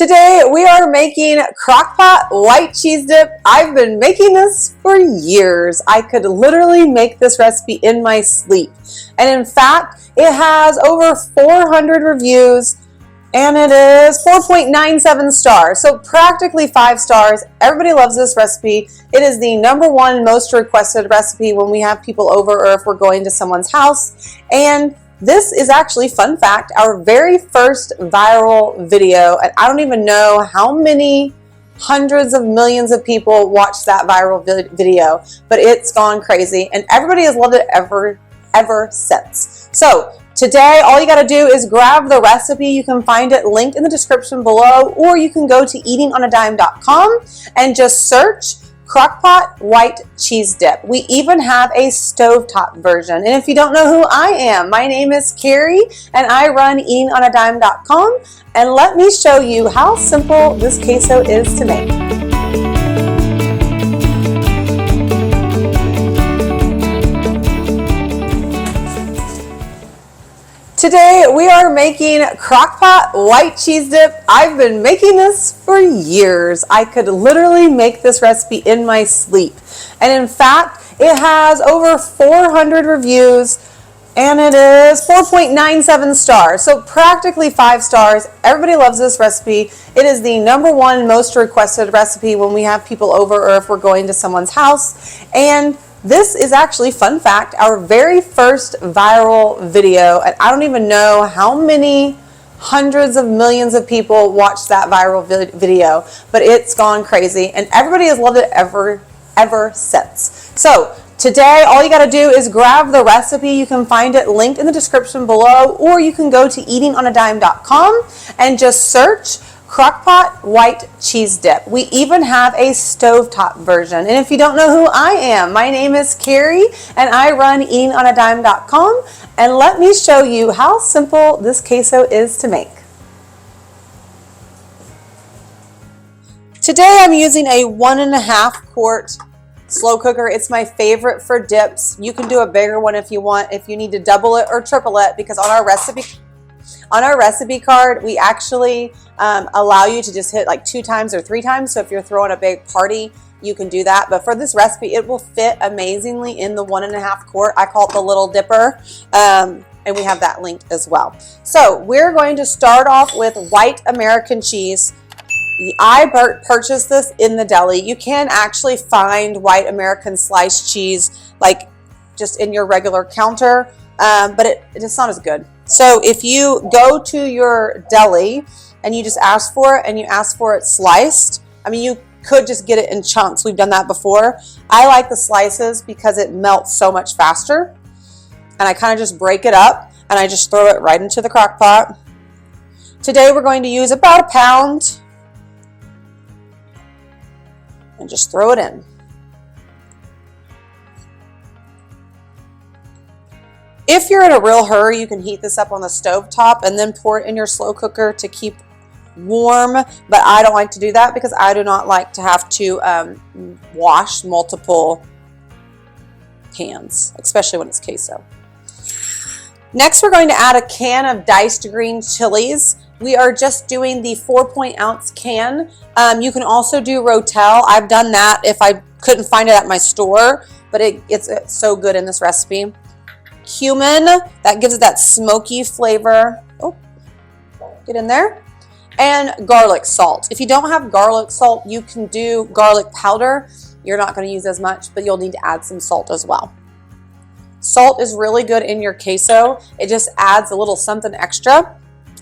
Today we are making crock pot white cheese dip. I've been making this for years. I could literally make this recipe in my sleep. And in fact, it has over 400 reviews and it is 4.97 stars. So practically 5 stars. Everybody loves this recipe. It is the #1 most requested recipe when we have people over or if we're going to someone's house. And this is actually, fun fact, our very first viral video, and I don't even know how many hundreds of millions of people watched that viral video, but it's gone crazy, and everybody has loved it ever since. So today, all you got to do is grab the recipe. You can find it linked in the description below, or you can go to eatingonadime.com and just search Crockpot white cheese dip. We even have a stovetop version. And if you don't know who I am, my name is Carrie and I run eatingonadime.com. And let me show you how simple this queso is to make. Today we are making crockpot white cheese dip. I've been making this for years. I could literally make this recipe in my sleep. And in fact, it has over 400 reviews and it is 4.97 stars. So practically 5 stars. Everybody loves this recipe. It is the #1 most requested recipe when we have people over or if we're going to someone's house. And this is actually, fun fact, our very first viral video, and I don't even know how many hundreds of millions of people watched that viral video, but it's gone crazy, and everybody has loved it ever since. So today, all you got to do is grab the recipe. You can find it linked in the description below, or you can go to eatingonadime.com and just search Crockpot white cheese dip. We even have a stovetop version. And if you don't know who I am, my name is Carrie and I run eatingonadime.com. And let me show you how simple this queso is to make. Today I'm using a 1.5 quart slow cooker. It's my favorite for dips. You can do a bigger one if you want, if you need to double it or triple it, because on our recipe card, we actually allow you to just hit like 2 times or 3 times. So if you're throwing a big party, you can do that. But for this recipe, it will fit amazingly in the 1.5 quart. I call it the Little Dipper. And we have that linked as well. So we're going to start off with white American cheese. I purchased this in the deli. You can actually find white American sliced cheese like just in your regular counter, but it's not as good. So if you go to your deli and you just ask for it and you ask for it sliced, I mean, you could just get it in chunks. We've done that before. I like the slices because it melts so much faster. And I kind of just break it up and I just throw it right into the crock pot. Today we're going to use about 1 pound and just throw it in. If you're in a real hurry, you can heat this up on the stove top and then pour it in your slow cooker to keep warm. But I don't like to do that because I do not like to have to wash multiple pans, especially when it's queso. Next, we're going to add a can of diced green chilies. We are just doing the 4-ounce can. You can also do Rotel. I've done that if I couldn't find it at my store, but it's so good in this recipe. Cumin, that gives it that smoky flavor. Oh, get in there. And garlic salt. If you don't have garlic salt, you can do garlic powder. You're not going to use as much, but you'll need to add some salt as well. Salt is really good in your queso. It just adds a little something extra.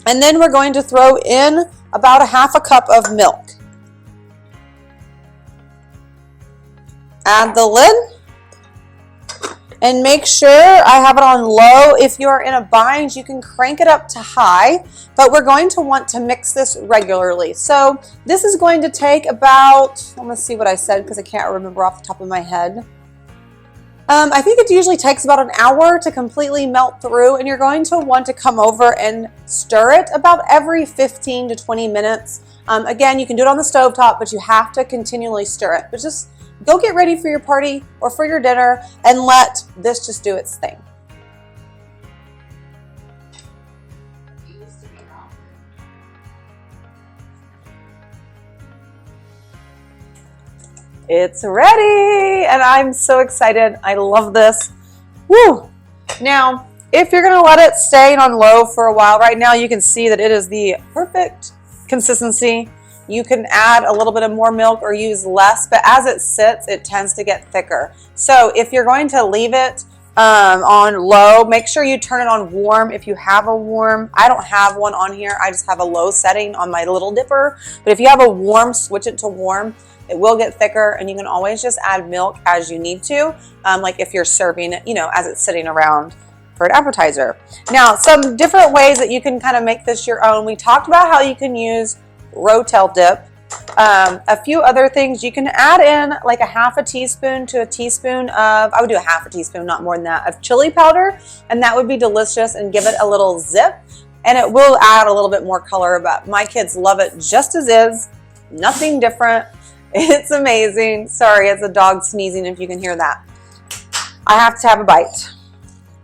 And then we're going to throw in about 1/2 cup of milk. Add the lid. And make sure I have it on low. If you're in a bind, you can crank it up to high, but we're going to want to mix this regularly. So this is going to take about, I'm going to see what I said because I can't remember off the top of my head. I think it usually takes about 1 hour to completely melt through, and you're going to want to come over and stir it about every 15 to 20 minutes. Again, you can do it on the stovetop, but you have to continually stir it. But just go get ready for your party or for your dinner and let this just do its thing. It's ready, and I'm so excited. I love this. Woo! Now, if you're gonna let it stay on low for a while, right now you can see that it is the perfect consistency. You can add a little bit of more milk or use less, but as it sits, it tends to get thicker. So if you're going to leave it on low, make sure you turn it on warm if you have a warm. I don't have one on here. I just have a low setting on my little dipper. But if you have a warm, switch it to warm. It will get thicker, and you can always just add milk as you need to, like if you're serving it, as it's sitting around for an appetizer. Now, some different ways that you can kind of make this your own. We talked about how you can use Rotel dip. A few other things, you can add in like a half a teaspoon to a teaspoon of, I would do a half a teaspoon, not more than that, of chili powder, and that would be delicious and give it a little zip, and it will add a little bit more color, but my kids love it just as is, nothing different. It's amazing. Sorry, it's a dog sneezing if you can hear that. I have to have a bite.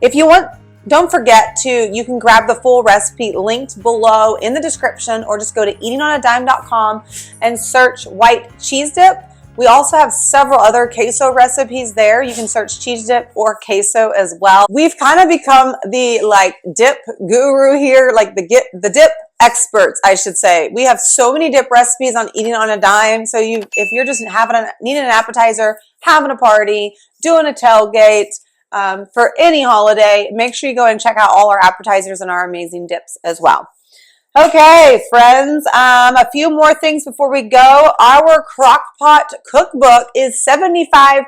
If you want, don't forget you can grab the full recipe linked below in the description, or just go to eatingonadime.com and search white cheese dip. We also have several other queso recipes there. You can search cheese dip or queso as well. We've kind of become the dip guru here, like the dip experts, I should say. We have so many dip recipes on Eating on a Dime. So if you're just needing an appetizer, having a party, doing a tailgate, for any holiday, make sure you go and check out all our appetizers and our amazing dips as well. Okay, friends, a few more things before we go. Our Crockpot cookbook is 75%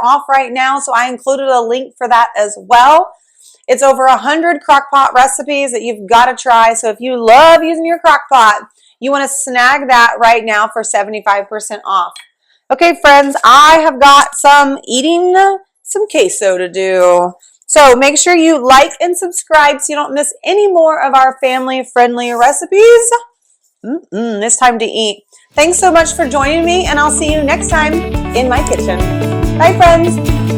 off right now, so I included a link for that as well. It's over 100 Crockpot recipes that you've got to try, so if you love using your Crockpot, you want to snag that right now for 75% off. Okay, friends, I have got some queso to do. So make sure you like and subscribe so you don't miss any more of our family-friendly recipes. It's time to eat. Thanks so much for joining me, and I'll see you next time in my kitchen. Bye, friends.